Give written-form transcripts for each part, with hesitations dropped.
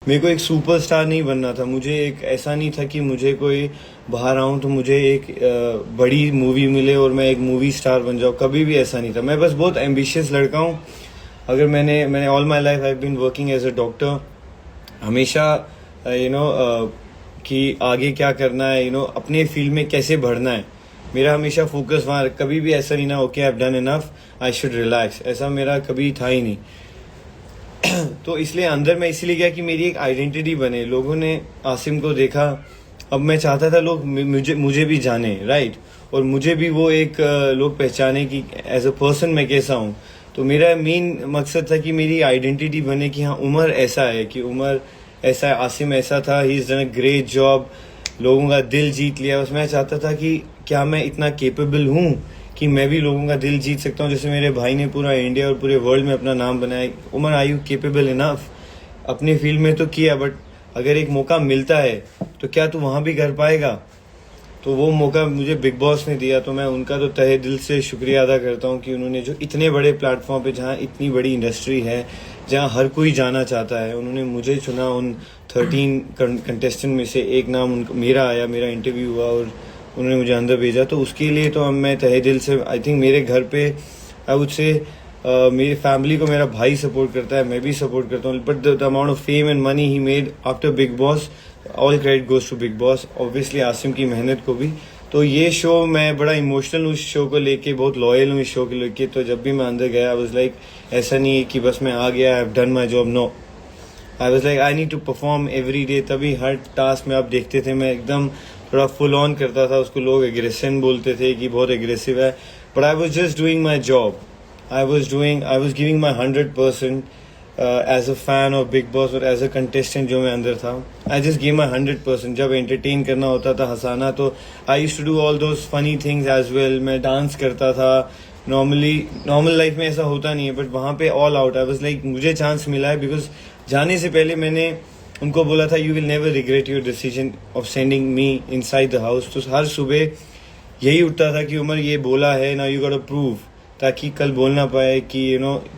मेरे को एक सुपरस्टार नहीं बनना था, मुझे एक ऐसा नहीं था कि मुझे कोई बाहर आऊँ तो मुझे एक बड़ी मूवी मिले और मैं एक मूवी स्टार बन जाऊँ, कभी भी ऐसा नहीं था। मैं बस बहुत एम्बिशियस लड़का हूँ। अगर मैंने all my life I been working as a doctor, हमेशा कि आगे क्या करना है, अपने फील्ड में कैसे बढ़ना है, मेरा हमेशा फोकस वहाँ। कभी भी ऐसा नहीं ना okay I have done enough, I should relax, ऐसा मेरा कभी था ही नहीं। तो इसलिए अंदर मैं इसीलिए गया कि मेरी एक आइडेंटिटी बने। लोगों ने आसिम को देखा, अब मैं चाहता था लोग मुझे भी जाने, राइट, और मुझे भी वो एक लोग पहचाने कि एज अ पर्सन मैं कैसा हूँ। तो मेरा मेन मकसद था कि मेरी आइडेंटिटी बने कि हाँ उमर ऐसा है, कि उमर ऐसा है, आसिम ऐसा था, he is done a great job, लोगों का दिल जीत लिया। बस मैं चाहता था कि क्या मैं इतना केपेबल हूँ कि मैं भी लोगों का दिल जीत सकता हूँ, जैसे मेरे भाई ने पूरा इंडिया और पूरे वर्ल्ड में अपना नाम बनाया। Umar are you capable enough? अपने फील्ड में तो किया, बट अगर एक मौका मिलता है तो क्या तू वहाँ भी कर पाएगा? तो वो मौका मुझे बिग बॉस ने दिया, तो मैं उनका तो तहे दिल से शुक्रिया अदा करता हूँ कि उन्होंने जो इतने बड़े प्लेटफॉर्म पे, जहाँ इतनी बड़ी इंडस्ट्री है, जहाँ हर कोई जाना चाहता है, उन्होंने मुझे चुना। उन 13 कंटेस्टेंट में से एक नाम मेरा आया, मेरा इंटरव्यू हुआ और उन्होंने मुझे अंदर भेजा। तो उसके लिए तो मैं तहे दिल से, आई थिंक मेरे घर पे आई वुड से मेरी फैमिली को मेरा भाई सपोर्ट करता है, मैं भी सपोर्ट करता हूँ, but the amount of fame and money he made after Bigg Boss, all credit goes to Bigg Boss, obviously Asim की मेहनत को भी। तो ये शो, मैं बड़ा इमोशनल हूँ इस शो को लेके, बहुत लॉयल हूँ इस शो को लेके। तो जब भी मैं अंदर गया, आई वाज लाइक, ऐसा नहीं है कि बस मैं आ गया, I have done my job, no, I was like I need to perform every day. तभी हर टास्क में आप देखते थे मैं एकदम थोड़ा फुल ऑन करता था। उसको लोग एग्रेशन बोलते थे कि बहुत एग्रेसिव है, but I was just doing my job. I was giving my 100% as a fan of Bigg Boss और एज अ कंटेस्टेंट जो मैं अंदर था। I just give my 100%। जब एंटरटेन करना होता था, हंसाना, तो I used to do all those funny things as well. मैं डांस करता था, नॉर्मल लाइफ में ऐसा होता नहीं है, बट वहाँ पे all out. I was like, मुझे चांस मिला है, बिकॉज जाने से पहले मैंने उनको बोला था you will never regret your decision of sending me inside the house. तो हर सुबह यही उठता था कि उमर ये बोला है ना, यू गॉट टू प्रूव, ताकि कल बोल ना पाए कि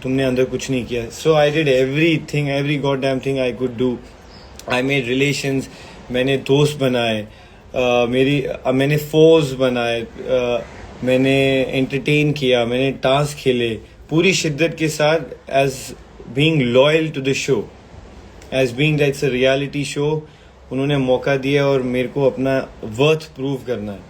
तुमने अंदर कुछ नहीं किया। So I did everything, every god damn thing I could do. I made relations, मैंने दोस्त बनाए, मैंने फोर्स बनाए, मैंने एंटरटेन किया, मैंने टास्क खेले पूरी शिद्दत के साथ, as being loyal to the show, as being that it's a reality show. उन्होंने मौका दिया और मेरे को अपना वर्थ प्रूव करना है।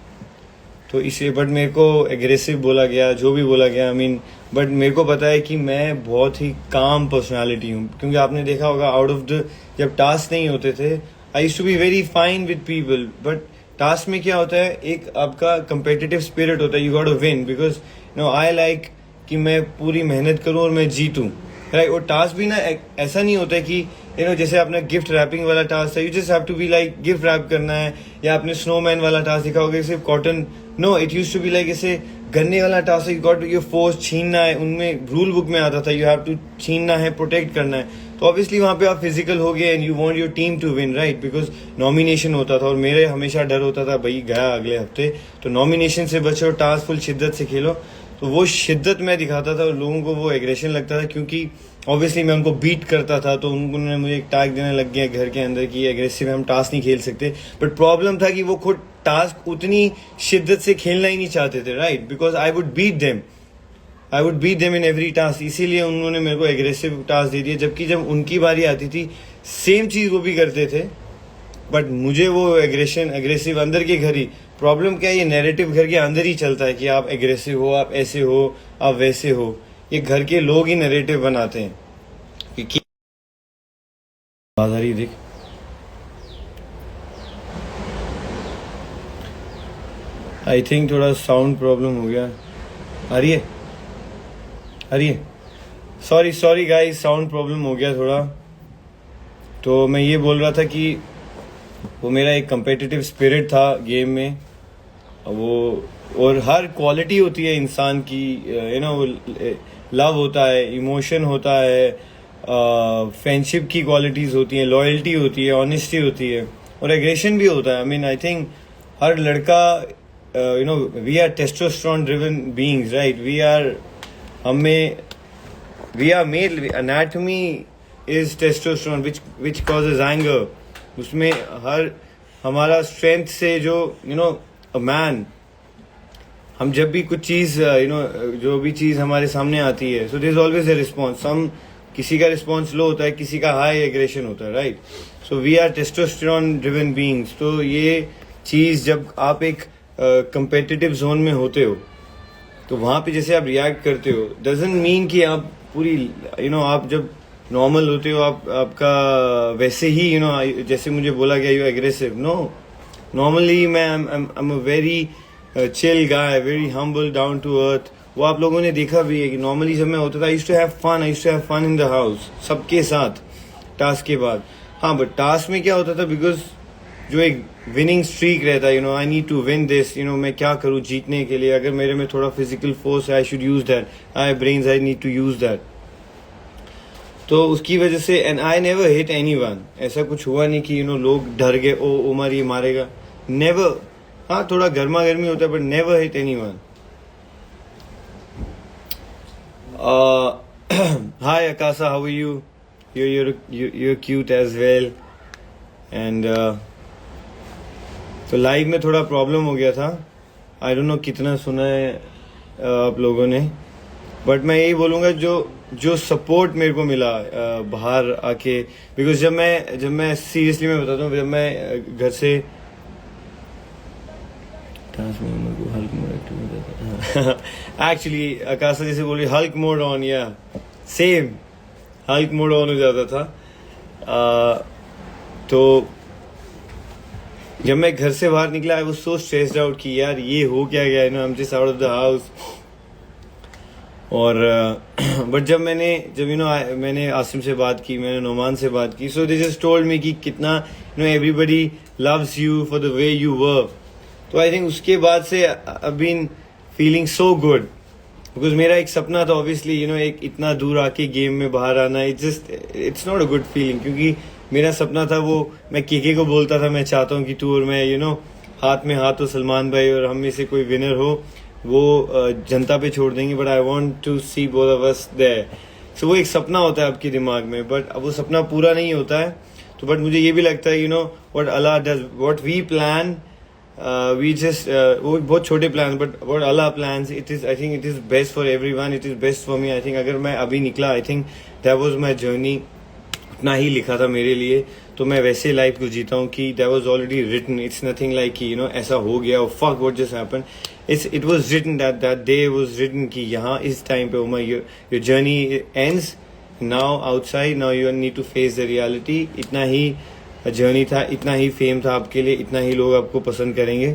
तो इसलिए, बट मेरे को एग्रेसिव बोला गया, जो भी बोला गया, आई मीन, बट मेरे को पता है कि मैं बहुत ही काम पर्सनालिटी हूँ। क्योंकि आपने देखा होगा, आउट ऑफ द, जब टास्क नहीं होते थे, I used to be very fine with people, but task में क्या होता है, एक आपका कंपेटिटिव स्पिरिट होता है, you got to win, because I like कि मैं पूरी मेहनत करूँ और मैं जीतूँ, राइट। और टास्क भी ना ऐसा नहीं होता है कि जैसे आपने गिफ्ट रैपिंग वाला टास्क था, you just have to be like gift wrap करना है, या आपने स्नोमैन वाला टास्क देखा होगा, सिर्फ cotton, no, it used to be like ऐसे गन्ने वाला task, you got your force, छीनना है, उनमें रूल बुक में आता था यू हैव टू छीनना है, प्रोटेक्ट करना है। तो ऑब्वियसली वहाँ पे आप फिजिकल हो गए and you want your team to win, right, because nomination होता था और मेरे हमेशा डर होता था भाई गया अगले हफ्ते, तो नॉमिनेशन से बचो, टास्क फुल शिद्दत से खेलो। तो वो शिद्दत मैं दिखाता था और लोगों को वो एग्रेशन लगता था, क्योंकि ऑब्वियसली मैं उनको बीट करता था। तो उन्होंने मुझे एक टैग देने लग गया घर के अंदर कि एग्रेसिव है, हम टास्क नहीं खेल सकते। बट प्रॉब्लम था कि वो खुद टास्क उतनी शिद्दत से खेलना ही नहीं चाहते थे, right, because I would beat them in every task. इसीलिए उन्होंने मेरे को एग्रेसिव टास्क दे दिया, जबकि जब उनकी बारी आती थी सेम चीज़ वो भी करते थे, बट मुझे वो एग्रेसिव अंदर के घर ही। प्रॉब्लम क्या है, ये नैरेटिव घर के अंदर ही चलता है कि आप एग्रेसिव हो, आप ऐसे हो, आप वैसे हो। ये घर के लोग ही नैरेटिव बनाते हैं कि बाजारी देख। आई थिंक थोड़ा साउंड प्रॉब्लम हो गया। आ रही है सॉरी गाइस, साउंड प्रॉब्लम हो गया थोड़ा। तो मैं ये बोल रहा था कि वो मेरा एक कंपेटिटिव स्पिरिट था गेम में, वो, और हर क्वालिटी होती है इंसान की, वो लव होता है, इमोशन होता है, फ्रेंडशिप की क्वालिटीज़ होती हैं, लॉयल्टी होती है, ऑनेस्टी होती है, और एग्रेशन भी होता है। आई मीन, आई थिंक हर लड़का, we are testosterone driven beings, right, we are made anatomy is testosterone which causes anger. उसमें हर हमारा स्ट्रेंथ से जो अ मैन, हम जब भी कुछ चीज़ जो भी चीज़ हमारे सामने आती है, so there is always a response. हम किसी का रिस्पॉन्स लो होता है, किसी का हाई एग्रेशन होता है, right. So we are testosterone driven beings. तो ये चीज़ जब आप एक कंपेटिटिव जोन में होते हो, तो वहाँ पे जैसे आप रिएक्ट करते हो, डजंट मीन कि आप पूरी आप जब नॉर्मल होते हो आपका वैसे ही जैसे मुझे बोला गया यू एग्रेसिव. नो, नॉर्मली मैं I am a very chill guy, very humble, down to earth. वो आप लोगों ने देखा भी है कि नॉर्मली जब मैं होता था, I used to have fun in the house सबके साथ टास्क के बाद. हाँ, बट टास्क में क्या होता था, बिकॉज जो एक विनिंग स्ट्रीक रहता है, I need to win this, मैं क्या करूँ जीतने के लिए. अगर मेरे में थोड़ा फिजिकल फोर्स है, I should use that. I brains, I need to use that. तो उसकी वजह से, and I never hit anyone. ऐसा कुछ हुआ नहीं कि लोग डर गए, ओ उमर ये मारेगा. नेवर. हाँ, थोड़ा गर्मा गर्मी होता है, but never hit anyone. Hi Akasa, how are you? You're cute as well. And तो लाइव में थोड़ा प्रॉब्लम हो गया था. आई डोंट नो कितना सुना है आप लोगों ने, बट मैं यही बोलूँगा जो सपोर्ट मेरे को मिला बाहर आके. बिकॉज जब मैं सीरियसली मैं बताता हूँ, जब मैं घर से हल्क मोड एक्टिव एक्चुअली आकाशा जैसे बोली हल्क मोड ऑन, या सेम हल्क मोड ऑन हो जाता था. तो जब मैं घर से बाहर निकला, आई वाज सो स्ट्रेस्ड आउट कि यार ये हो क्या गया, आई am just out of the house. और बट जब मैंने आसिम से बात की, मैंने नोमान से बात की, सो दे जस्ट टोल्ड मी कि कितना everybody loves you for the way you work. तो आई थिंक उसके बाद से I been feeling so good. Because मेरा एक सपना था ऑब्वियसली, एक इतना दूर आके गेम में बाहर आना. It's not a good feeling, क्योंकि मेरा सपना था वो, मैं केके को बोलता था मैं चाहता हूँ कि तू और मैं हाथ में हाथ हो सलमान भाई, और हम में से कोई विनर हो, वो जनता पे छोड़ देंगे. But I want to see both of us there. So वो एक सपना होता है आपके दिमाग में, बट अब वो सपना पूरा नहीं होता है. तो बट मुझे ये भी लगता है what Allah does, what we plan, we just वो बहुत छोटे plan, but what Allah plans, it is, I think it is best for everyone, it is best for me. I think अगर मैं अभी निकला, I think that was my journey, उतना ही लिखा था मेरे लिए, तो मैं वैसे लाइफ को जीता हूँ कि that was already written. It's nothing like कि ऐसा हो गया, oh fuck what just happened. It was written, that day was written कि यहाँ इस टाइम पे Umar your journey ends now outside, now you need to face the reality. इतना ही journey था, इतना ही फेम था आपके लिए, इतना ही लोग आपको पसंद करेंगे.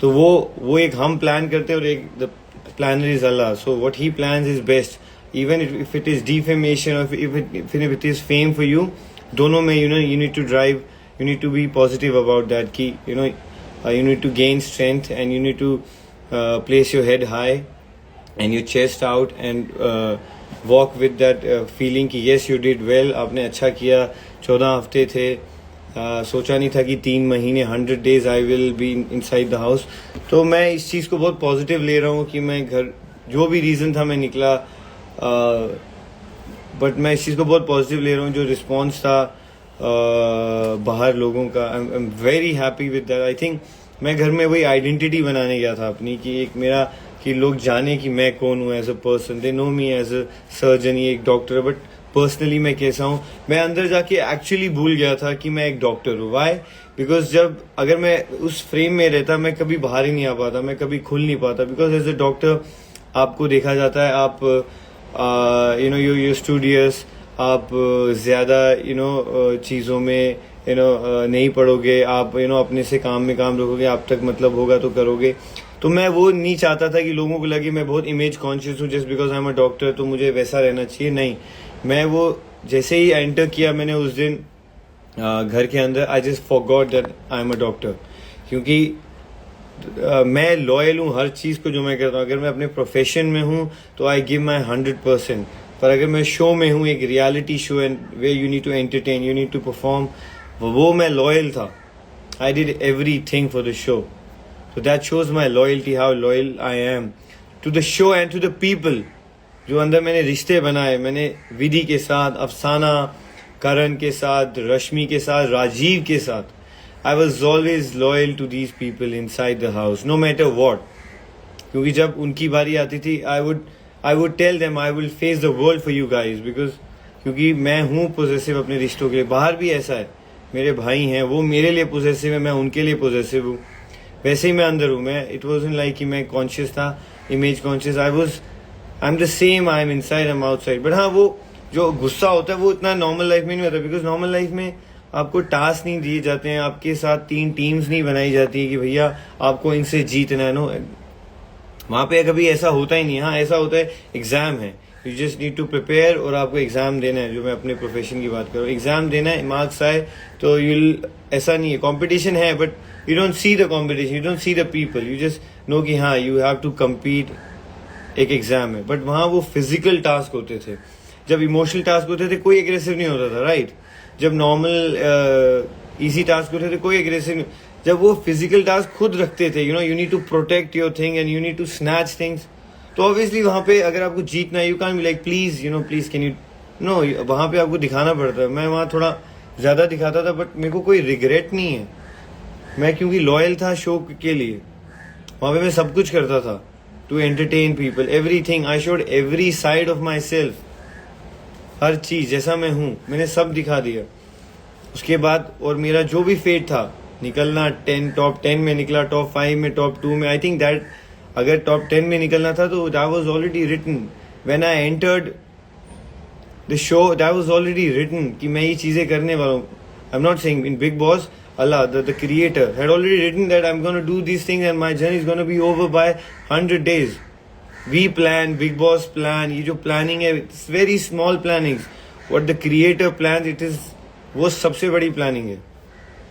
तो वो एक हम प्लान करते हैं, और एक the planner is Allah. So what he plans is best, even if it is defamation और if it is fame for you. दोनों में you need to drive, you need to be positive about that कि you need to gain strength, and you need to place your head high and your chest out, and walk with that feeling कि yes you did well, आपने अच्छा किया. 14 हफ्ते थे, सोचा नहीं था कि 3 महीने 100 days I will be inside the house. तो मैं इस चीज़ को बहुत पॉजिटिव ले रहा हूँ कि मैं घर, जो भी रीज़न था मैं निकला, बट मैं इस चीज़ को बहुत पॉजिटिव ले रहा हूँ. जो रिस्पॉन्स था बाहर लोगों का, I am very happy with that. I think मैं घर में वही आइडेंटिटी बनाने गया था अपनी, कि एक मेरा, कि लोग जाने कि मैं कौन हूँ as a person. They know me as a surgeon, ये एक डॉक्टर, बट पर्सनली मैं कैसा हूँ. मैं अंदर जाके एक्चुअली भूल गया था कि मैं एक डॉक्टर हूँ. वाई? बिकॉज अगर मैं उस फ्रेम में रहता, मैं कभी बाहर ही नहीं आ पाता, मैं कभी खुल नहीं पाता. बिकॉज एज अ डॉक्टर आपको देखा जाता है, आप यू स्टूडियस, आप ज़्यादा चीज़ों में नहीं पढ़ोगे, आप अपने से काम में काम रखोगे, आप तक मतलब होगा तो करोगे. तो मैं वो नहीं चाहता था कि लोगों को लगे मैं बहुत इमेज कॉन्शियस हूँ just because I am a doctor, तो मुझे वैसा रहना चाहिए. नहीं, मैं वो जैसे ही एंटर किया मैंने उस दिन घर के अंदर, I just forgot that I am a doctor. क्योंकि मैं लॉयल हूँ हर चीज़ को जो मैं करता हूँ. अगर मैं अपने प्रोफेशन में हूँ तो आई गिव माई 100%. पर अगर मैं शो में हूँ, एक reality show and way you need to entertain, you need to perform, वो मैं लॉयल था. I did everything for the show. So that shows my loyalty, how loyal I am to the show and to the people. जो अंदर मैंने रिश्ते बनाए, मैंने विधि के साथ, अफसाना, करण के साथ, रश्मि के साथ, राजीव के साथ। I was always loyal to these people inside the house, no matter what. क्योंकि जब उनकी बारी आती थी, I would tell them I will face the world for you guys, because क्योंकि मैं हूँ पोजेसिव अपने रिश्तों के लिए। बाहर भी ऐसा है, मेरे भाई हैं वो मेरे लिए पोजेसिव है, मैं उनके लिए पोजेसिव हूँ। वैसे ही मैं अंदर हूँ। मैं इट वॉजंट लाइक कि मैं कॉन्शियस था, image conscious. I am the same, I am inside, I am outside. But हाँ, वो जो गुस्सा होता है वो इतना नॉर्मल लाइफ में नहीं होता, बिकॉज नॉर्मल लाइफ में आपको टास्क नहीं दिए जाते हैं, आपके साथ 3 टीम्स नहीं बनाई जाती है कि भैया आपको इनसे जीतना है। नो, वहाँ पे कभी ऐसा होता ही नहीं। हाँ, ऐसा होता है एग्जाम है, you just need to prepare और आपको एग्जाम देना है। जो मैं अपने प्रोफेशन की बात कर रहा हूँ, एग्जाम देना है, मार्क्स आए तो ऐसा नहीं है, कंपटीशन है, but you don't see the competition, you don't see the people, you just know कि हाँ यू हैव टू कम्पीट, एक एग्जाम है। बट वहाँ वो फिजिकल टास्क होते थे। जब इमोशनल टास्क होते थे कोई एग्रेसिव नहीं होता था, राइट। जब नॉर्मल इजी टास्क होते थे कोई एग्रेसिव नहीं। जब वो फिजिकल टास्क खुद रखते थे, you need to protect your thing and you need to snatch things, तो ऑब्वियसली वहाँ पे अगर आपको जीतना है, you can be like please please can you know, वहाँ पे आपको दिखाना पड़ता है। मैं वहाँ थोड़ा ज्यादा दिखाता था, बट मेरे को कोई रिग्रेट नहीं है। मैं क्योंकि लॉयल था शो के लिए, वहाँ पे मैं सब कुछ करता था to entertain people, everything. I showed every side of myself, हर चीज जैसा मैं हूँ मैंने सब दिखा दिया। उसके बाद और मेरा जो भी फेट था निकलना, टॉप 10 में निकला, टॉप 5 में, टॉप 2 में। आई थिंक दैट अगर टॉप 10 में निकलना था तो that was already written when I entered the show, that was already written कि मैं ये चीजें करने वाला हूँ। I am not saying in Bigg Boss, Allah, the creator had already written that I'm going to do these things and my journey is going to be over by 100 days. We plan, Big Boss plan, ये जो planning है, it's very small plannings. What the creator plans, it is, वो सबसे बड़ी planning है।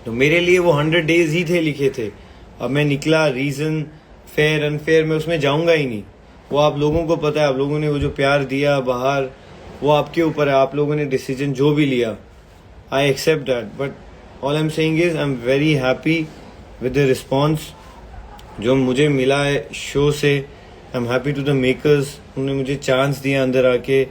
तो मेरे लिए वो 100 days ही थे, लिखे थे। अब मैं निकला, रीजन फेयर अनफेयर मैं उसमें जाऊंगा ही नहीं। वो आप लोगों को पता है, आप लोगों ने वो जो प्यार दिया बाहर, वो आपके ऊपर है, आप लोगों ने डिसीजन जो भी लिया, I accept that. But all I'm saying is I'm very happy with the response जो मुझे मिला है शो से। I'm happy to the makers, उन्होंने मुझे चांस दिया अंदर आके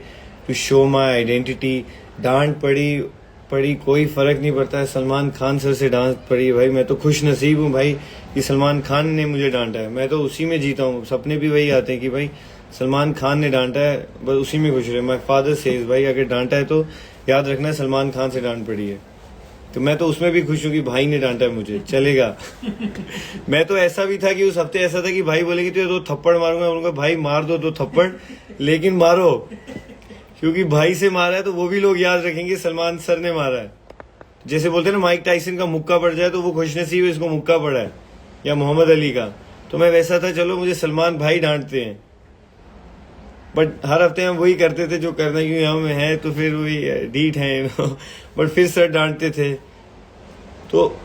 to show my identity। डांट पड़ी कोई फर्क नहीं पड़ता है। सलमान खान सर से डांट पड़ी भाई, मैं तो खुश नसीब हूँ भाई कि सलमान खान ने मुझे डांटा है। मैं तो उसी में जीता हूँ, सपने भी वही आते हैं कि भाई सलमान खान ने डांटा है, बस उसी में खुश रहे। माई फादर सेज भाई अगर डांटा है तो याद रखना है सलमान खान से डांट पड़ी है। तो मैं तो उसमें भी खुश हूँ कि भाई ने डांटा है मुझे, चलेगा। मैं तो ऐसा भी था कि उस हफ्ते ऐसा था कि भाई बोलेगी तो 2 थप्पड़ मारूंगा, बोलूंगा भाई मार दो 2 थप्पड़, लेकिन मारो, क्योंकि भाई से मारा है तो वो भी लोग याद रखेंगे सलमान सर ने मारा है। जैसे बोलते हैं ना माइक टाइसन का मुक्का पड़ जाए तो वो खुशनसीब है इसको मुक्का पड़ा है, या मोहम्मद अली का। तो मैं वैसा था, चलो मुझे सलमान भाई डांटते हैं, बट हर हफ्ते हम वही करते थे जो करना, क्योंकि हम हैं तो फिर वही डीट हैं। बट फिर सर डांटते थे, तो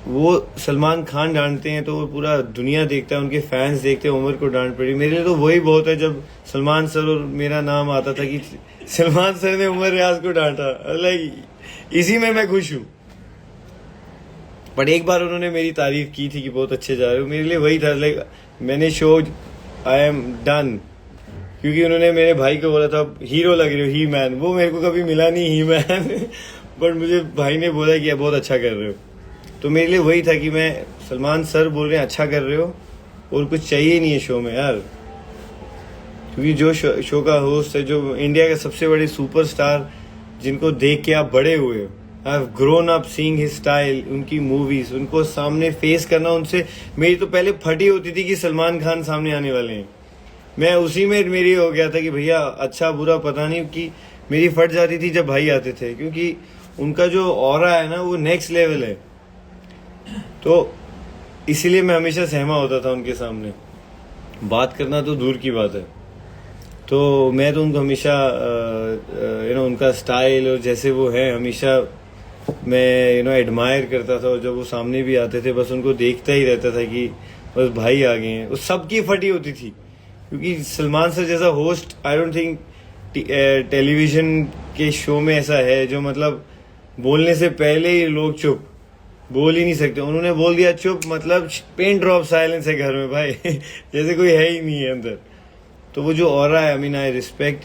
वो सलमान खान डांटते हैं तो वो पूरा दुनिया देखता है, उनके फैंस देखते हैं, उमर को डांट पड़ी। मेरे लिए तो वही बहुत है जब सलमान सर और मेरा नाम आता था कि सलमान सर ने उमर रियाज को डांटा, लाइक इसी में मैं खुश हूँ। बट एक बार उन्होंने मेरी तारीफ की थी कि बहुत अच्छे जा रहे हो, मेरे लिए वही था, लाइक मैंने शो आई एम डन, क्योंकि उन्होंने मेरे भाई को बोला था हीरो लग रहे हो, ही मैन। वो मेरे को कभी मिला नहीं ही मैन, बट मुझे भाई ने बोला कि बहुत अच्छा कर रहे हो। तो मेरे लिए वही था कि मैं सलमान सर बोल रहे हैं अच्छा कर रहे हो, और कुछ चाहिए नहीं है शो में यार। क्योंकि जो शो का होस्ट है, जो इंडिया के सबसे बड़े सुपरस्टार, जिनको देख के आप बड़े हुए हो, I have grown up seeing his style, उनकी मूवीज, उनको सामने फेस करना, उनसे मेरी तो पहले फटी होती थी कि सलमान खान सामने आने वाले हैं। मैं उसी में मेरी हो गया था कि भैया अच्छा बुरा पता नहीं, कि मेरी फट जाती थी जब भाई आते थे, क्योंकि उनका जो ऑरा है ना वो नेक्स्ट लेवल है। तो इसीलिए मैं हमेशा सहमा होता था उनके सामने, बात करना तो दूर की बात है। तो मैं तो उनको हमेशा उनका स्टाइल और जैसे वो है हमेशा मैं एडमायर करता था, और जब वो सामने भी आते थे बस उनको देखता ही रहता था कि बस भाई आ गए हैं। वो सबकी फटी होती थी, क्योंकि सलमान सर जैसा host I don't think television के शो में ऐसा है, जो मतलब बोलने से पहले ही लोग चुप, बोल ही नहीं सकते। उन्होंने बोल दिया चुप, मतलब पेन ड्रॉप साइलेंस है घर में भाई, जैसे कोई है ही नहीं है अंदर। तो वो जो ऑरा है, I mean I respect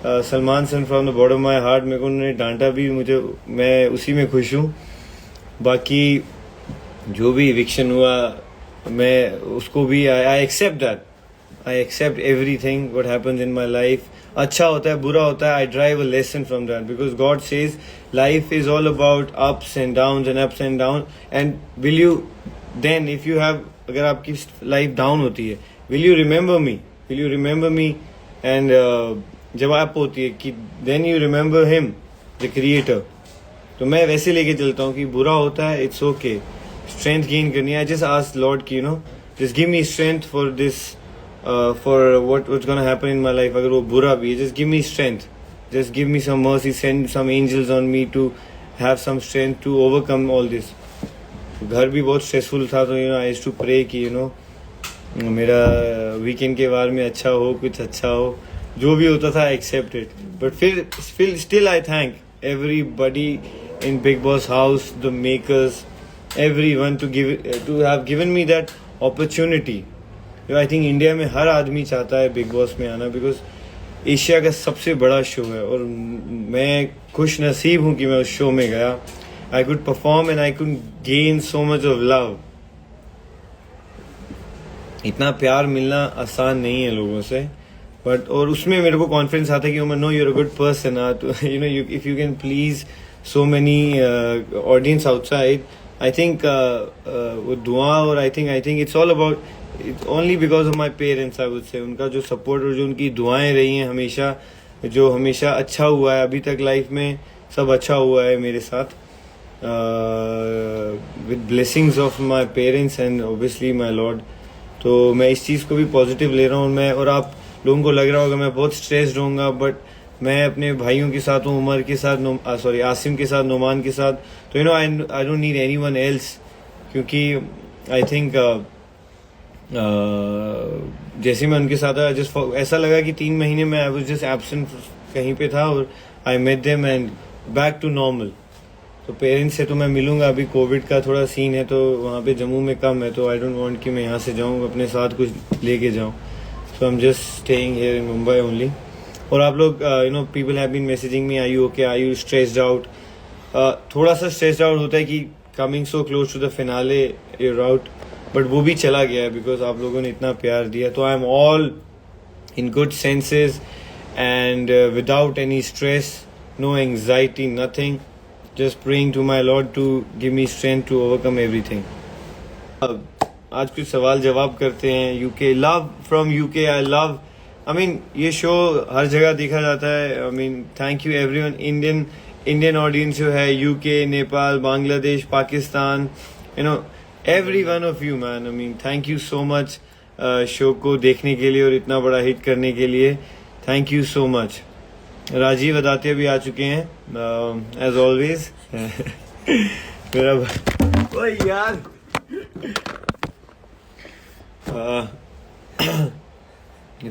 Salman son from the bottom my heart, मेरे को उन्होंने डांटा भी, मुझे मैं उसी में खुश हूँ। बाकी जो भी इविक्शन हुआ मैं उसको भी I accept that, I accept everything what happens in my life. अच्छा होता है, बुरा होता है, I drive a lesson from that because God says life is all about ups and down and will you then if you have, अगर आपकी life down होती है, will you remember me and जब आप होती है कि then you remember him the creator. तो मैं वैसे लेके चलता हूँ कि बुरा होता है, इट्स ओके, स्ट्रेंथ गेन करनी है। आई जस्ट आस्क लॉर्ड कि just give me strength for this, for what's gonna happen in my life. अगर वो बुरा भी है, just give me strength, just give me some mercy, send some angels on me to have some strength to overcome all this. घर भी बहुत stressful था, तो आई यूज्ड टू प्रे कि मेरा वीकेंड के बारे में अच्छा हो, कुछ अच्छा हो, जो भी होता था आई एक्सेप्ट इट। बट फिर still I thank everybody in Big Boss house, the makers, everyone to have given me that opportunity. I think India में हर आदमी चाहता है बिग बॉस में आना, बिकॉज एशिया का सबसे बड़ा शो है और मैं खुश नसीब हूँ कि मैं उस शो में गया। I could perform and I could gain so much of love. इतना प्यार मिलना आसान नहीं है लोगों से, बट और उसमें मेरे को कॉन्फिडेंस आता है कि no you're a good person, if you can please so many audience outside. I think वो दुआ, और I think it's all about, it's only because of my parents. I would say उनका जो सपोर्ट और जो उनकी दुआएं रही हैं हमेशा, जो हमेशा अच्छा हुआ है अभी तक लाइफ में, सब अच्छा हुआ है मेरे साथ, with blessings of my parents and obviously my lord. तो मैं इस चीज़ को भी पॉजिटिव ले रहा हूँ। मैं, और आप लोगों को लग रहा होगा मैं बहुत स्ट्रेस्ड रहूँगा, बट मैं अपने भाइयों के साथ हूँ, उमर के साथ, आसिम के साथ, नोमान के साथ। तो I don't need anyone else, क्योंकि आई थिंक जैसे मैं उनके साथ जस्ट ऐसा लगा कि 3 महीने में आई वाज जस्ट एब्सेंट कहीं पे था और I met them and back to normal. तो पेरेंट्स से तो मैं मिलूंगा, अभी कोविड का थोड़ा सीन है तो वहाँ पे जम्मू में कम है, तो आई डोंट वांट कि मैं यहाँ से जाऊँ अपने साथ कुछ लेके जाऊँ। So I'm just staying here in Mumbai only. और आप लोग people have been messaging me, are you okay, are you stressed out? थोड़ा सा stressed out होता है कि coming so close to the finale you're out, but वो भी चला गया है because आप लोगों ने इतना प्यार दिया। तो I'm all in good senses and without any stress, no anxiety, nothing. Just praying to my Lord to give me strength to overcome everything. आज कुछ सवाल जवाब करते हैं। UK, love from UK, I love, I mean ये show हर जगह देखा जाता है। I mean thank you everyone, Indian audience जो है, UK, Nepal, Bangladesh, Pakistan, every one of you man. I mean thank you so much show को देखने के लिए और इतना बड़ा हिट करने के लिए। Thank you so much. Rajiv Adatiya भी आ चुके हैं एज ऑलवेज। मेरा ओ यार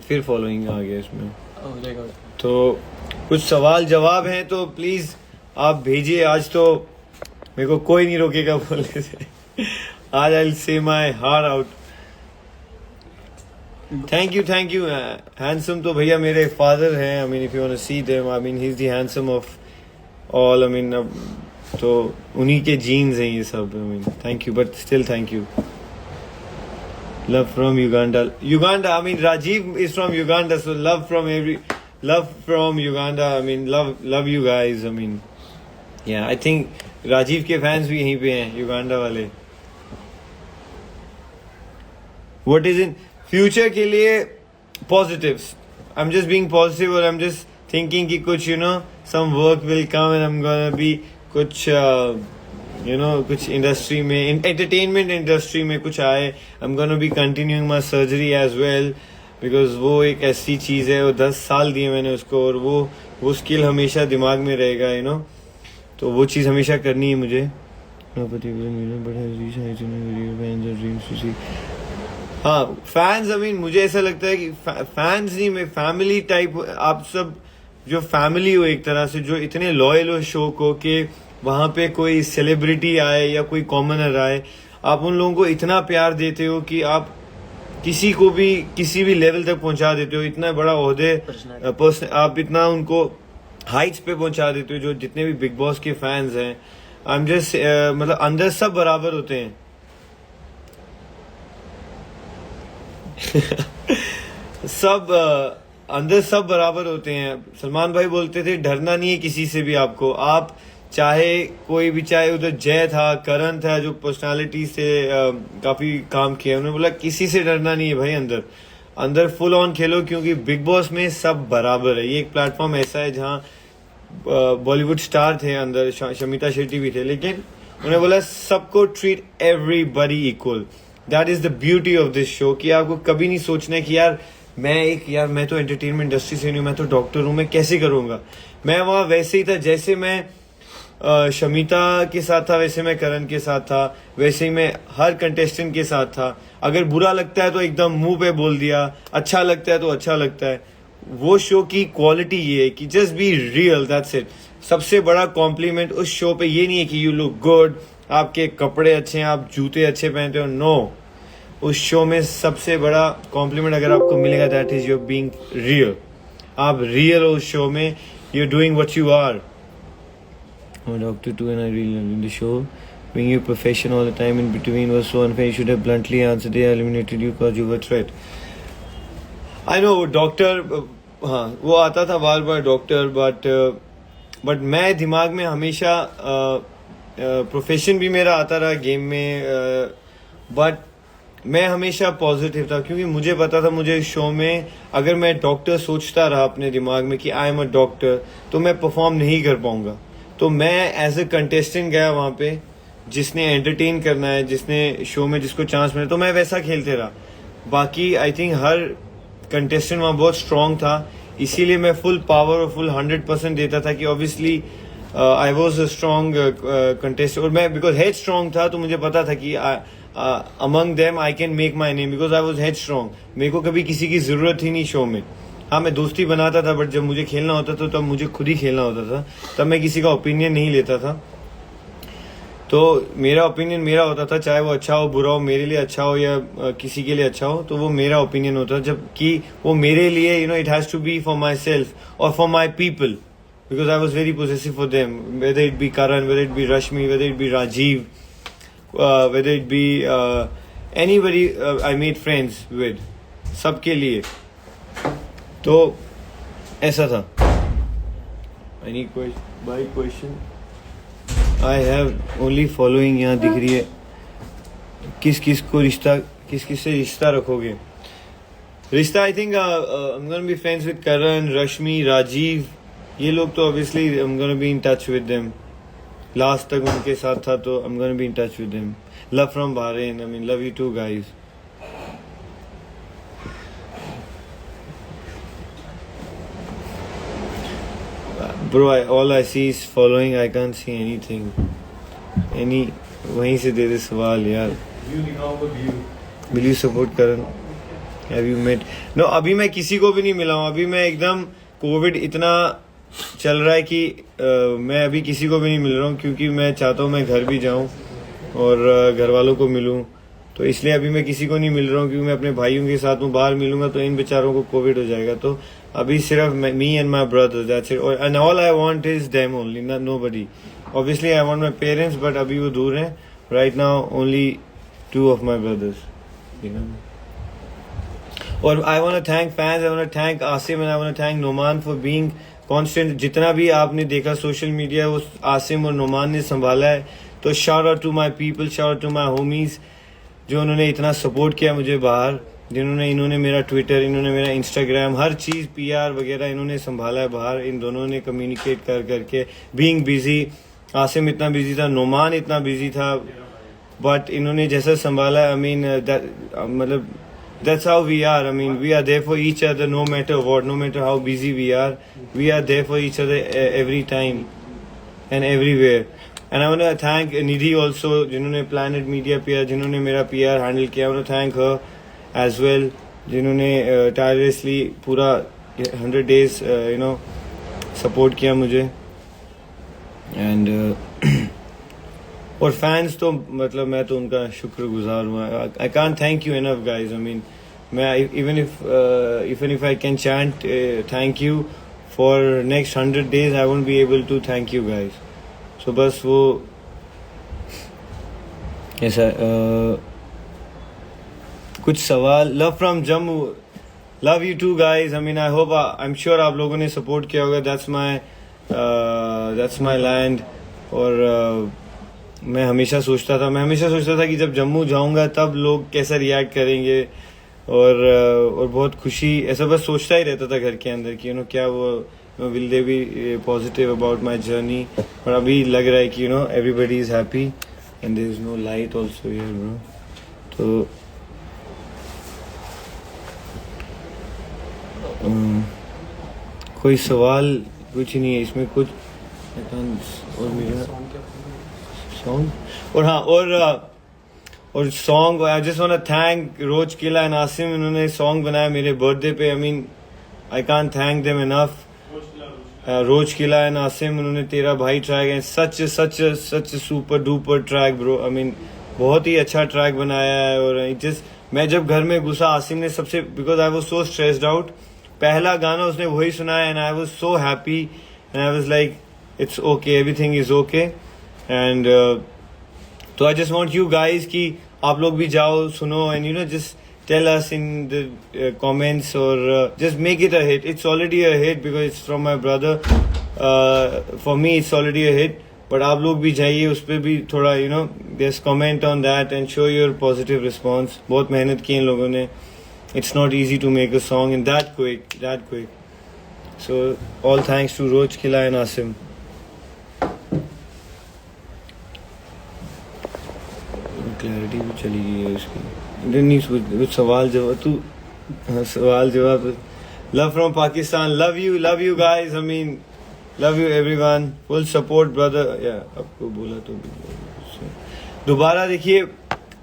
फिर फॉलोइंग आ गया इसमें। तो कुछ सवाल जवाब हैं तो प्लीज आप भेजिए। आज तो मेरे को कोई नहीं रोकेगा बोलने से। आज I will say my heart out. Thank you handsome तो भैया मेरे फादर हैं। I mean if you want to see them, I mean he is the handsome of all. I mean तो उन्हीं के जीन्स हैं ये सब। I mean thank you, but still thank you. Love from Uganda. I mean, Rajiv is from Uganda, so love from Uganda. I mean, love you guys. I mean, yeah, I think Rajiv के fans भी यहीं पे हैं, Uganda वाले। What is in future के लिए positives? I'm just being positive और I'm just thinking कि कुछ some work will come and I'm gonna be कुछ कुछ इंडस्ट्री में, एंटरटेनमेंट इंडस्ट्री में कुछ आए। I am gonna be continuing my surgery as well, because वो एक ऐसी चीज़ है, वो 10 साल दिए मैंने उसको, और वो स्किल हमेशा दिमाग में रहेगा तो वो चीज़ हमेशा करनी है मुझे। हाँ फैंस, आई मीन मुझे ऐसा लगता है कि फैंस नहीं, मैं फैमिली टाइप, आप सब जो फैमिली हो एक तरह से, जो इतने लॉयल हो शो को कि वहाँ पे कोई सेलिब्रिटी आए या कोई कॉमनर आए, आप उन लोगों को इतना प्यार देते हो कि आप किसी को भी किसी भी लेवल तक पहुंचा देते हो, इतना बड़ा ओहदे पर्सन आप इतना उनको हाइट्स पे पहुंचा देते हो। जो जितने भी बिग बॉस के फैंस हैं, आई एम जस्ट मतलब अंदर सब बराबर होते हैं। सब अंदर सब बराबर होते हैं। सलमान भाई बोलते थे डरना नहीं है किसी से भी आपको, आप चाहे कोई भी, चाहे उधर जय था, करण था, जो पर्सनालिटी से काफी काम किया, उन्होंने बोला किसी से डरना नहीं है भाई, अंदर अंदर फुल ऑन खेलो, क्योंकि बिग बॉस में सब बराबर है। ये एक प्लेटफॉर्म ऐसा है जहाँ बॉलीवुड स्टार थे अंदर, शमिता शेट्टी भी थे, लेकिन उन्होंने बोला सबको treat everybody equal. That is the beauty of this show, कि आपको कभी नहीं सोचना है कि यार मैं तो एंटरटेनमेंट इंडस्ट्री से नहीं हूँ, मैं तो डॉक्टर हूँ, मैं कैसे करूंगा। मैं वहां वैसे ही था, जैसे मैं शमिता के साथ था, वैसे मैं करण के साथ था, वैसे ही मैं हर कंटेस्टेंट के साथ था। अगर बुरा लगता है तो एकदम मुंह पे बोल दिया, अच्छा लगता है तो अच्छा लगता है। वो शो की क्वालिटी ये है कि just be real, that's it. सबसे बड़ा कॉम्प्लीमेंट उस शो पे ये नहीं है कि यू लुक गुड, आपके कपड़े अच्छे हैं, आप जूते अच्छे पहनते हो, नो। उस शो में सबसे बड़ा कॉम्प्लीमेंट अगर आपको मिलेगा, that is your being real. आप रियल हो उस शो में, you are doing what you are. Doctor 2 and I really loved the show. Being your profession all the time in between was so unfair. You should have bluntly answered. They eliminated you because you were threat. I know doctor, हाँ वो आता था बार बार doctor, but मैं दिमाग में हमेशा profession भी मेरा आता रहा गेम में, बट मैं हमेशा पॉजिटिव था, क्योंकि मुझे पता था मुझे शो में अगर मैं डॉक्टर सोचता रहा अपने दिमाग में कि आई एम अ डॉक्टर, तो मैं परफॉर्म नहीं कर पाऊंगा। तो मैं एज ए कंटेस्टेंट गया वहां पे, जिसने एंटरटेन करना है, जिसने शो में जिसको चांस मिला, तो मैं वैसा खेलते रहा। बाकी आई थिंक हर कंटेस्टेंट वहां बहुत स्ट्रांग था, इसीलिए मैं फुल पावर और फुल 100% देता था कि obviously I was a strong contestant. और मैं बिकॉज हेड स्ट्रांग था, तो मुझे पता था कि among them I can make my name, because I was head strong. मेरे को कभी किसी की जरूरत ही नहीं शो में। हाँ मैं दोस्ती बनाता था, बट जब मुझे खेलना होता था तब मुझे खुद ही खेलना होता था, तब मैं किसी का ओपिनियन नहीं लेता था। तो मेरा ओपिनियन मेरा होता था, चाहे वो अच्छा हो बुरा हो, मेरे लिए अच्छा हो या किसी के लिए अच्छा हो, तो वो मेरा ओपिनियन होता था। जबकि वो मेरे लिए it has to be for myself और for my people, because I was very possessive for them, whether it be Karan, whether it be Rashmi, whether it be Rajeev, whether it be anybody I made friends with, सबके लिए। तो ऐसा था। Any question? I have only following, यहाँ दिख रही है। किस किस से रिश्ता रखोगे? रिश्ता I think I am gonna be friends with Karan, Rashmi, Rajeev, ये लोग तो obviously I am gonna be in touch with them. Last तक उनके साथ था, तो I am gonna be in touch with them. Love from Bahrain, I mean love you too guys. Bro, all I see is following. I can't see anything. वहीं से दे दे सवाल यार। Will you support Karan? Have you met? No, अभी मैं किसी को भी नहीं मिला हूँ। अभी मैं एकदम कोविड इतना चल रहा है कि मैं अभी किसी को भी नहीं मिल रहा हूँ, क्योंकि मैं चाहता हूँ मैं घर भी जाऊँ और घर वालों को मिलूँ। तो इसलिए अभी मैं किसी को नहीं मिल रहा हूँ, क्योंकि मैं अपने भाइयों के साथ हूँ। बाहर मिलूंगा तो इन बेचारों को कोविड हो जाएगा। तो अभी सिर्फ me and my brother, that's it, and all I want is them only, nobody. Obviously I want my parents, but अभी वो दूर हैं। Right now only 2 of my brothers, you know. और I want to thank fans, I want to thank Asim and I want to thank Noman for being constant. जितना भी आपने देखा social media, वो आसिम और नोमान ने संभाला है। तो shout out to my people, shout out to my homies, जो उन्होंने इतना सपोर्ट किया मुझे बाहर, इन्होंने मेरा ट्विटर, इन्होंने मेरा इंस्टाग्राम, हर चीज़ PR वगैरह इन्होंने संभाला है बाहर। इन दोनों ने कम्युनिकेट कर करके, बीइंग बिजी। आसिम इतना बिजी था, नोमान इतना बिजी था, बट इन्होंने जैसा संभाला, आई मीन मतलब that's how we are. I mean, we are there for each other no matter what, no matter how busy we are there for each other every time and everywhere. And I want to thank Nidhi also, जिन्होंने Planet Media PR, जिन्होंने मेरा PR handle किया। I want to thank her as well, जिन्होंने tirelessly पूरा 100 days support किया मुझे। And और fans तो मतलब मैं तो उनका शुक्रगुजार हूँ। आई can't thank you enough guys. I mean मैं even if I can chant thank you for next 100 days, I won't be able to thank you guys. So बस वो ऐसा कुछ सवाल. Love from Jammu. Love you too guys. I mean I am sure आप लोगों ने support किया होगा. That's my land. और मैं हमेशा सोचता था कि जब जम्मू जाऊंगा तब लोग कैसा रिएक्ट करेंगे. और बहुत खुशी, ऐसा बस सोचता ही रहता था घर के अंदर कि क्या वो will they be positive about my journey. और अभी लग रहा है कि everybody is happy and there is no light also here bro. तो कोई सवाल कुछ नहीं है इसमें कुछ. और मेरा सॉन्ग और song I just want to thank Rose Kila and Asim. इन्होंने सॉन्ग बनाया मेरे बर्थडे पे. I mean I can't thank them enough. Rose Kila and Asim, उन्होंने तेरा भाई track and such super duper track bro. आई मीन बहुत ही अच्छा ट्रैक बनाया है. और मैं जब घर में घुसा, आसिम ने सबसे, because I was so stressed out, पहला गाना उसने वही सुनाया and I was so happy and I was like it's okay, everything is okay. And तो I just want you guys कि आप लोग भी जाओ सुनो and just tell us in the comments or just make it a hit. It's already a hit because it's from my brother. For me it's already a hit, but आप लोग भी जाइए उस पर भी थोड़ा just comment on that and show your positive response. बहुत मेहनत की इन लोगों ने. It's not easy to make a song in that quick. So all thanks to Roj Killa and Asim. Clarity भी चली गई है उसकी. सवाल जवाब. Love from Pakistan. Love you guys. I mean love you everyone. Full support brother. आपको बोला तो दोबारा देखिए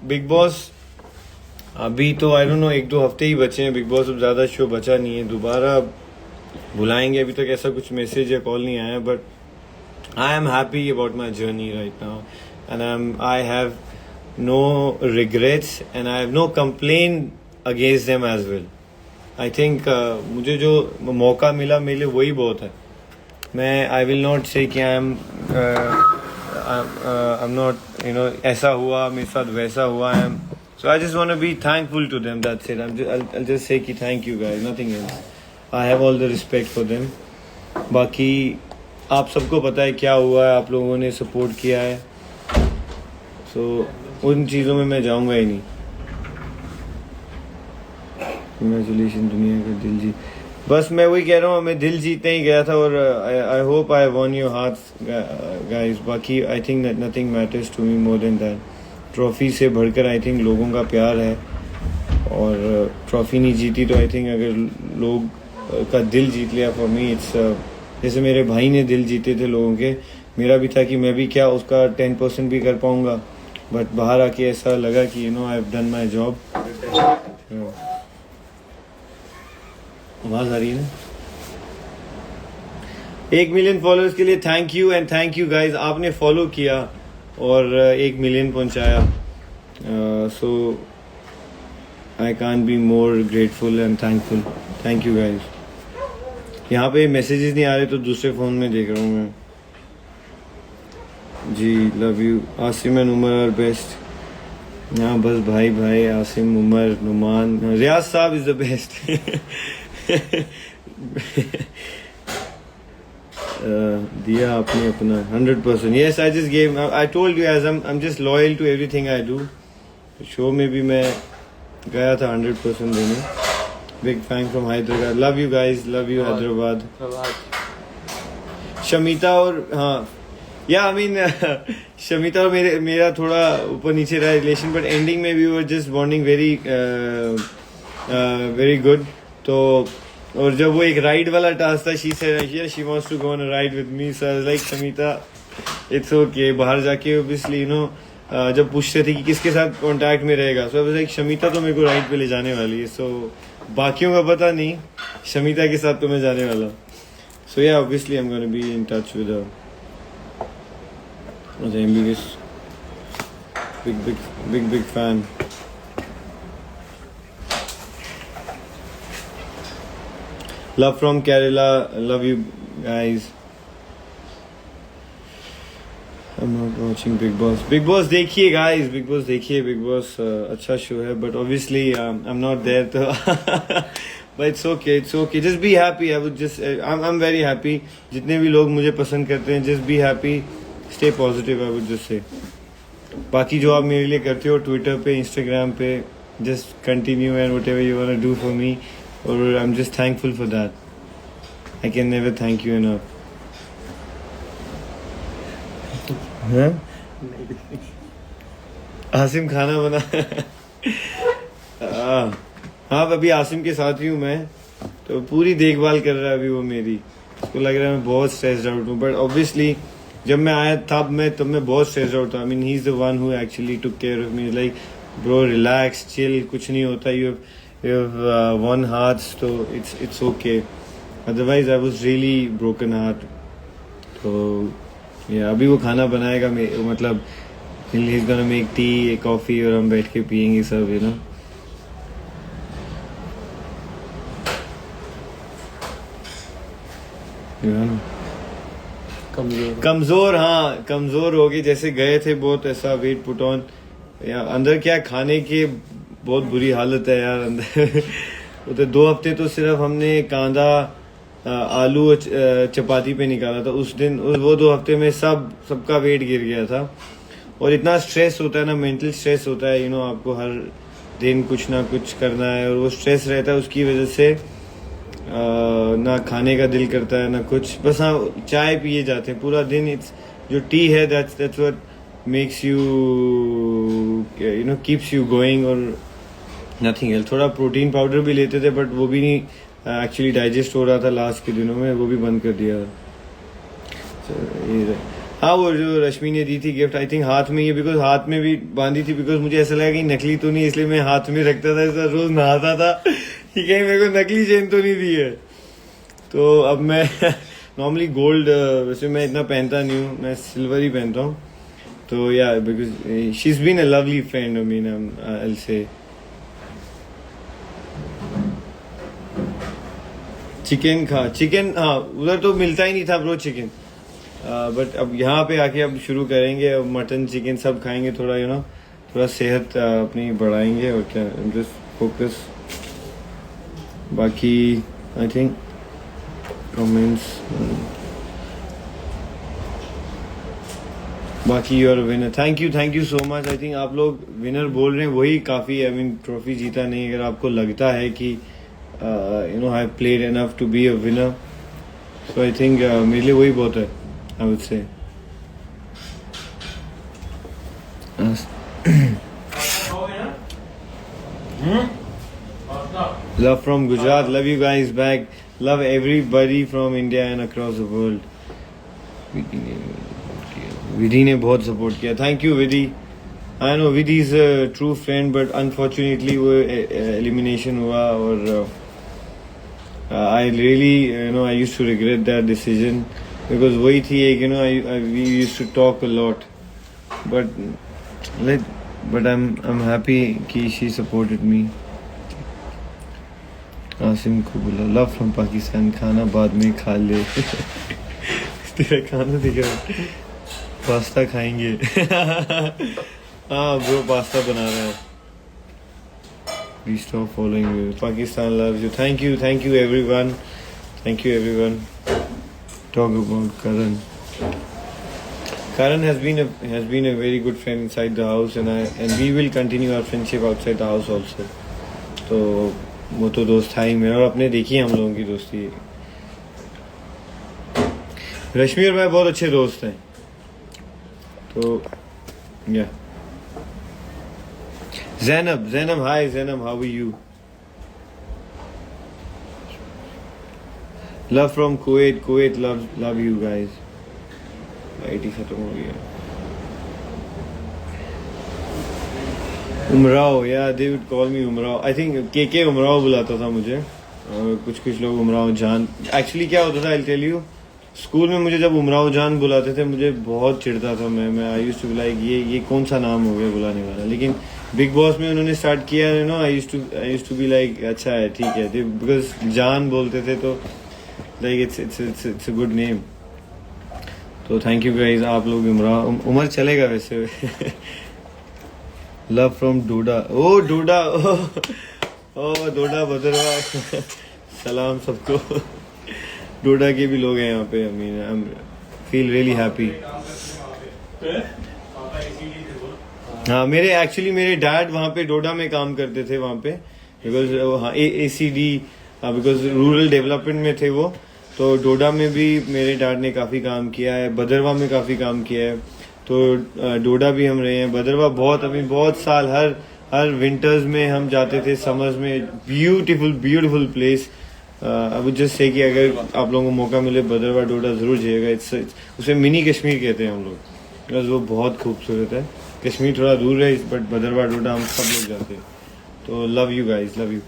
बिग बॉस. अभी तो आई डोंट नो 1-2 हफ्ते ही बचे हैं बिग बॉस. अब ज्यादा शो बचा नहीं है. दोबारा बुलाएंगे. अभी तक ऐसा कुछ मैसेज या कॉल नहीं आया, but I am happy about my journey right now and I have no regrets and I have no complaint against them as well. I think मुझे जो मौका मिला मेरे लिए वही बहुत है. मैं I will not say कि I'm not ऐसा हुआ मेरे साथ वैसा हुआ. So I just want to be thankful to them. That's it. I'll just say कि thank you guys, nothing else. I have all the respect for them. बाकी आप सबको पता है क्या हुआ है. आप लोगों ने सपोर्ट किया है. So उन चीज़ों में मैं जाऊंगा ही नहीं. कंग्रेचुलेशन दुनिया का दिल जीत. बस मैं वही कह रहा हूँ, मैं दिल जीतने ही गया था. और I hope I won your hearts guys. बाकी I think nothing matters to me more than that. Trophy से बढ़कर आई थिंक लोगों का प्यार है. और ट्रॉफी नहीं जीती तो आई थिंक अगर लोग का दिल जीत लिया फॉर मी इट्स जैसे मेरे भाई ने दिल जीते थे लोगों के, मेरा भी था कि मैं भी क्या उसका 10% भी कर पाऊंगा. बट बाहर आके ऐसा लगा कि आई हैव डन माई जॉब. आवाज आ रही है ना. 1 मिलियन फॉलोअर्स के लिए thank you and thank you guys. आपने फॉलो किया और 1 मिलियन पहुंचाया. So I can't be more grateful and thankful. Thank you guys. यहाँ पे मैसेजेस नहीं आ रहे तो दूसरे फ़ोन में देख रहा हूँ मैं. जी love you. Asim and Umar are best. हाँ बस भाई आसिम उमर नुमान. रियाज साहब इज द बेस्ट. दिया आपने अपना 100%. Yes I just gave. I told you as I am just loyal to everything I do. Show में भी मैं गया था 100% देने. Big fan from Hyderabad. Love you guys. Love you Hyderabad. Shamita और हाँ या आई मीन शमिता और मेरा थोड़ा ऊपर नीचे रहा रिलेशन, बट एंडिंग में we were just bonding very good. तो और जब वो एक राइड वाला टास्क था, she wants to go on a ride with me. So I was like Shamita it's okay. बाहर जाके ऑब्वियसली जब पूछते थे कि किसके साथ कांटेक्ट में रहेगा, सो आई वाज लाइक शमिता तो मेरे को राइड पे ले जाने वाली है. सो बाकियों का पता नहीं, शमिता के साथ तो मैं जाने वाला. सो या obviously I am gonna be in touch with her. was ambiguous. Big fan. Love from Kerala. Love you guys. I'm not watching Big Boss. Big Boss देखिए guys. Big Boss देखिए. Big Boss अच्छा show है. But obviously I'm not there तो but it's okay. It's okay. Just be happy. I would just I'm very happy. जितने भी लोग मुझे पसंद करते हैं, just be happy. Stay positive. I would just say. बाकी जो आप मेरे लिए करते हो ट्विटर पे, इंस्टाग्राम पे, just continue and whatever you wanna do for me. Or I'm just thankful for that. I can never thank you enough. हाँ? आसिम खाना बना हाँ अभी आसिम के साथ ही हूँ मैं, तो पूरी देखभाल कर रहा है अभी वो मेरी. उसको लग रहा है मैं बहुत स्ट्रेस्ड आउट हूँ, बट ऑब्वियसली जब मैं आया तब मैं बहुत स्ट्रेस्ड आउट था. आई mean he is the one who actually took care of me. Like bro relax, chill, कुछ नहीं होता. यू हैव वन हार्ट, तो it's okay. Otherwise I was really broken heart. तो या अभी वो खाना बनाएगा, मतलब he is gonna make tea, coffee, और हम बैठ के पियेंगे सब, यू नो. कमजोर हाँ कमजोर हो गए. जैसे गए थे बहुत ऐसा वेट पुट ऑन. अंदर क्या खाने की बहुत बुरी हालत है यार अंदर. तो 2 हफ्ते तो सिर्फ हमने कांदा, आलू और चपाती पे निकाला था. उस दिन वो 2 हफ्ते में सबका वेट गिर गया था. और इतना स्ट्रेस होता है ना, मेंटल स्ट्रेस होता है, यू नो. आपको हर दिन कुछ ना कुछ करना है, और वो स्ट्रेस रहता है. उसकी वजह से ना खाने का दिल करता है ना कुछ. बस हाँ चाय पिए जाते हैं पूरा दिन. इट्स जो टी है that's what makes you you know keeps you going, और नथिंग एल्स. थोड़ा प्रोटीन पाउडर भी लेते थे, बट वो भी नहीं एक्चुअली डाइजेस्ट हो रहा था लास्ट के दिनों में. वो भी बंद कर दिया. हाँ वो जो रश्मि ने दी थी गिफ्ट, आई थिंक हाथ में, ये बिकॉज हाथ में भी बांधी थी, बिकॉज मुझे ऐसा लगा कि नकली तो नहीं, इसलिए मैं हाथ में रखता था. ऐसा रोज नहाता था कि कहीं मेरे को नकली चेन तो नहीं दी है. तो अब मैं नॉर्मली गोल्ड, वैसे मैं इतना पहनता नहीं हूँ, मैं सिल्वर ही पहनता हूँ. तो या because she is been a lovely friend. I mean I will say chicken हाँ उधर तो मिलता ही नहीं था ब्रो चिकन. बट अब यहाँ पे आके अब शुरू करेंगे. अब मटन चिकन सब खाएंगे. थोड़ा यू नो थोड़ा सेहत अपनी बढ़ाएंगे. और क्या, जस्ट फोकस. बाकी आई थिंक कमेंट्स, बाकी you're winner. Thank you so much. I think आप लोग विनर बोल रहे हैं वही काफ़ी. आई मीन ट्रॉफी जीता नहीं. अगर आपको लगता है कि you know I played enough to be a winner, so I think मेरे लिए वही बहुत है, I would say. Love from Gujarat. Love you guys back. Love everybody from India and across the world. विधि ने बहुत सपोर्ट किया. Thank you Vidhi. I know Vidhi is a true friend, but unfortunately वो elimination हुआ. और I really, you know, I used to regret that decision, because वही थी एक, you know, we used to talk a lot, but I'm happy कि she supported me. Asim को बोला love from Pakistan, खाना बाद में खा ले. तेरा खाना दिखा, पास्ता खाएंगे. हाँ ब्रो पास्ता बना रहा है. Please stop following me. Pakistan loves you. Thank you everyone. Thank you everyone. Talk about Karan. Karan has been a very good friend inside the house, and we will continue our friendship outside the house also. तो वो तो दोस्त था ही मेरा, और अपने देखिए हम लोगों की दोस्ती. रश्मि और मैं बहुत अच्छे दोस्त हैं. तो या Zainab, hi Zainab, how are you? Love from Kuwait, love you guys. Light ही खत्म हो गया. Umrao, yeah they would call me Umrao. I think के उमराव बुलाता था मुझे. कुछ लोग उमराव जान. एक्चुअली क्या होता था, आई टेल यू, स्कूल में मुझे जब उमराव जान बुलाते थे मुझे बहुत चिढ़ता था। मैं I used to be like ये कौन सा नाम हो गया बुलाने वाला। लेकिन बिग बॉस में उन्होंने स्टार्ट किया, you know, I used to be like अच्छा है, ठीक है, बिकॉज जान बोलते थे तो like it's a good name. तो थैंक यू गाइस, आप लोग उमर चलेगा वैसे। लव फ्रॉम डोडा, ओ डोडा, ओ डोडा भद्रवा। सलाम सबको। डोडा के भी लोग हैं यहाँ पे। I mean I am feel really happy. हाँ, मेरे डैड वहाँ पे डोडा में काम करते थे वहाँ पे, बिकॉज हाँ ACD, बिकॉज रूरल डेवलपमेंट में थे वो। तो डोडा में भी मेरे डैड ने काफ़ी काम किया है, भदरवा में काफ़ी काम किया है। तो डोडा भी हम रहे हैं, भदरवा बहुत साल, हर विंटर्स में हम जाते थे, समर्स में। Beautiful place. I would just say कि अगर आप लोगों को मौका मिले भदरवा डोडा जरूर जाइएगा। उसे मिनी कश्मीर कहते हैं हम लोग, बिकॉज वो बहुत खूबसूरत है। कश्मीर थोड़ा दूर है, बट भदरवा डोडा हम सब लोग जाते हैं। तो love you guys, love you.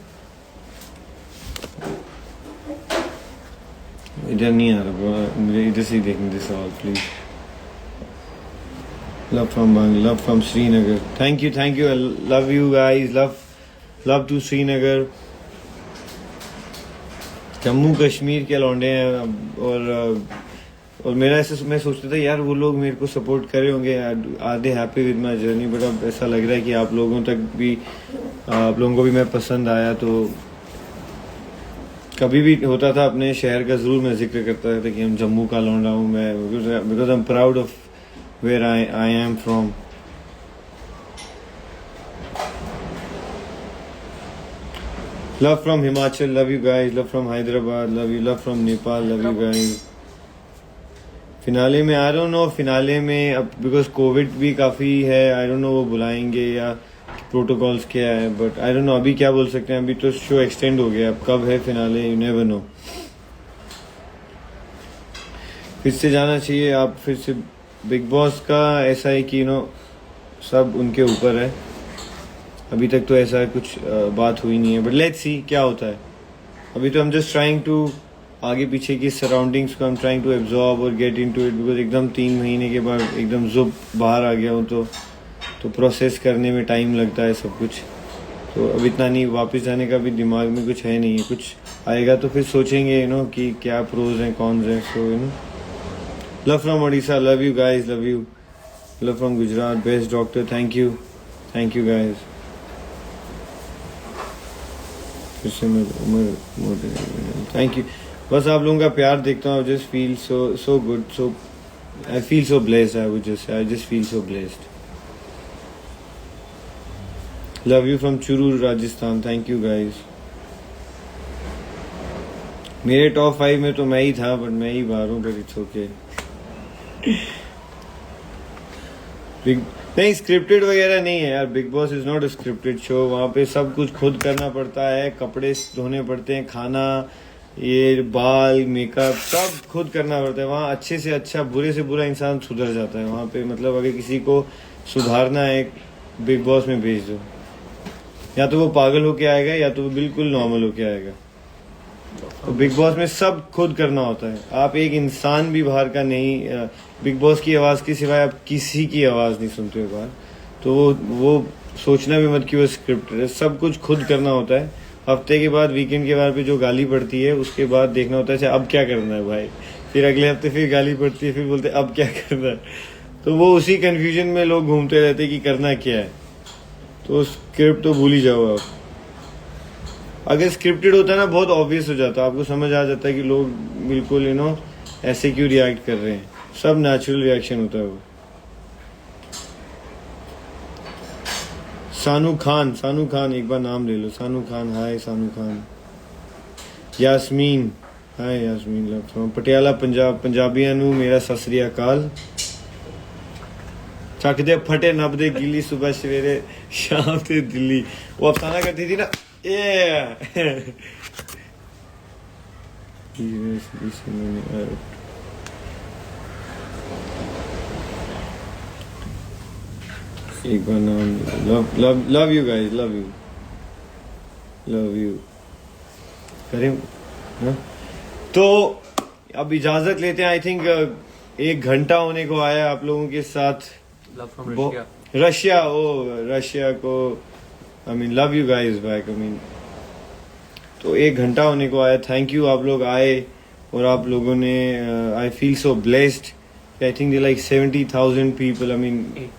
इधर नहीं आ रहा, मुझे इधर से ही देखने दे सवाल please. Love from Srinagar, thank you, love you guys, love to Srinagar. Jammu Kashmir के लौंडे हैं। और मेरा ऐसे, मैं सोचता था यार वो लोग मेरे को सपोर्ट करे होंगे, आधे happy with my journey, but अब ऐसा लग रहा है कि आप लोगों को भी मैं पसंद आया। तो कभी भी होता था अपने शहर का जरूर मैं जिक्र करता था कि हम जम्मू का लौंडा हूँ मैं, because I am proud of where I am from. Love from Himachal, love you guys. Love from Hyderabad, love you. Love from Nepal, love you guys. Finale में आई डोंट नो, फिनाले में अब because Covid भी काफ़ी है, I don't know वो बुलाएंगे या protocols क्या है, बट आई डोंट नो अभी क्या बोल सकते हैं। अभी तो शो एक्सटेंड हो गया, अब कब है फिनाले, यू नेवर नो। फिर से जाना चाहिए आप, फिर से बिग बॉस का ऐसा है कि यू नो सब उनके ऊपर है। अभी तक तो ऐसा कुछ बात हुई नहीं है, बट लेट्स सी क्या होता है। अभी तो हम जस्ट ट्राइंग टू आगे पीछे की सराउंडिंग्स को हम ट्राइंग टू एब्जॉर्ब और गेट इनटू इट, बिकॉज एकदम 3 महीने के बाद एकदम जुब बाहर आ गया हूँ तो प्रोसेस करने में टाइम लगता है सब कुछ। तो अब इतना नहीं, वापस जाने का भी दिमाग में कुछ है नहीं है। कुछ आएगा तो फिर सोचेंगे यू नो कि क्या प्रोज हैं कॉन्स हैं। So you know, love from Orissa, love you guys, love you. Love from Gujarat, best doctor, thank you guys. Thank you. बस आप लोगों का प्यार देखता हूँ, just feel so good, so I feel so blessed, I just feel so blessed. Love you from Churu Rajasthan, thank you guys. मेरे top 5 में तो मैं ही था, बट मैं ही बाहर हूँ, बट इट्स ओके। नहीं, स्क्रिप्टेड वगैरह नहीं है यार। Big boss is not a scripted show. वहाँ पे सब कुछ खुद करना पड़ता है, कपड़े धोने पड़ते हैं, खाना, ये बाल, मेकअप सब खुद करना पड़ता है। वहाँ अच्छे से अच्छा, बुरे से बुरा इंसान सुधर जाता है वहाँ पे। मतलब अगर किसी को सुधारना है बिग बॉस में भेज दो, या तो वो पागल होके आएगा या तो वो बिल्कुल नॉर्मल होके आएगा। तो बिग बॉस में सब खुद करना होता है। आप एक इंसान भी बाहर का नहीं, बिग बॉस की आवाज़ के सिवाय आप किसी की आवाज़ नहीं सुनते हो बाहर। तो वो सोचना भी मत कि वो स्क्रिप्ट है, सब कुछ खुद करना होता है। हफ्ते के बाद, वीकेंड के बाद पे जो गाली पड़ती है उसके बाद देखना होता है अच्छा अब क्या करना है भाई। फिर अगले हफ्ते फिर गाली पड़ती है, फिर बोलते अब क्या करना है। तो वो उसी कन्फ्यूजन में लोग घूमते रहते हैं कि करना क्या है। तो स्क्रिप्ट तो भूल ही जाओ आप। अगर स्क्रिप्टेड होता है ना, बहुत ऑब्वियस हो जाता है, आपको समझ आ जाता है कि लोग बिल्कुल यू नो ऐसे क्यों रिएक्ट कर रहे हैं। सब नेचुरल रिएक्शन होता है वो। सानू खान एक बार नाम ले लो। सानू खान, हाय सानू खान। यास्मीन, हाय यास्मीन, लव फ्रॉम पटियाला पंजाब। पंजाबियां नू मेरा सत श्री अकाल। ਚੱਕ ਦੇ ਫਟੇ ਨੱਬ ਦੇ ਗਿੱਲੀ ਸੁਬह सवेरे शाम ਤੇ दिल्ली। वो अफसाना करती थी ना, एक बार नाम love you guys, love you करें। हाँ? तो अब इजाजत लेते हैं। आई थिंक 1 घंटा होने को आया आप लोगों के साथ। Love from Russia. Russia, oh Russia को I mean love you guys back. I mean तो 1 घंटा होने को आया। थैंक यू, आप लोग आए और आप लोगों ने I feel so blessed. I think they like 70,000 people. I mean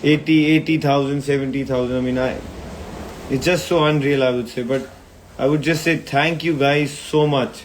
80,000 70,000। I mean it's just so unreal, I would say. But I would just say thank you guys so much.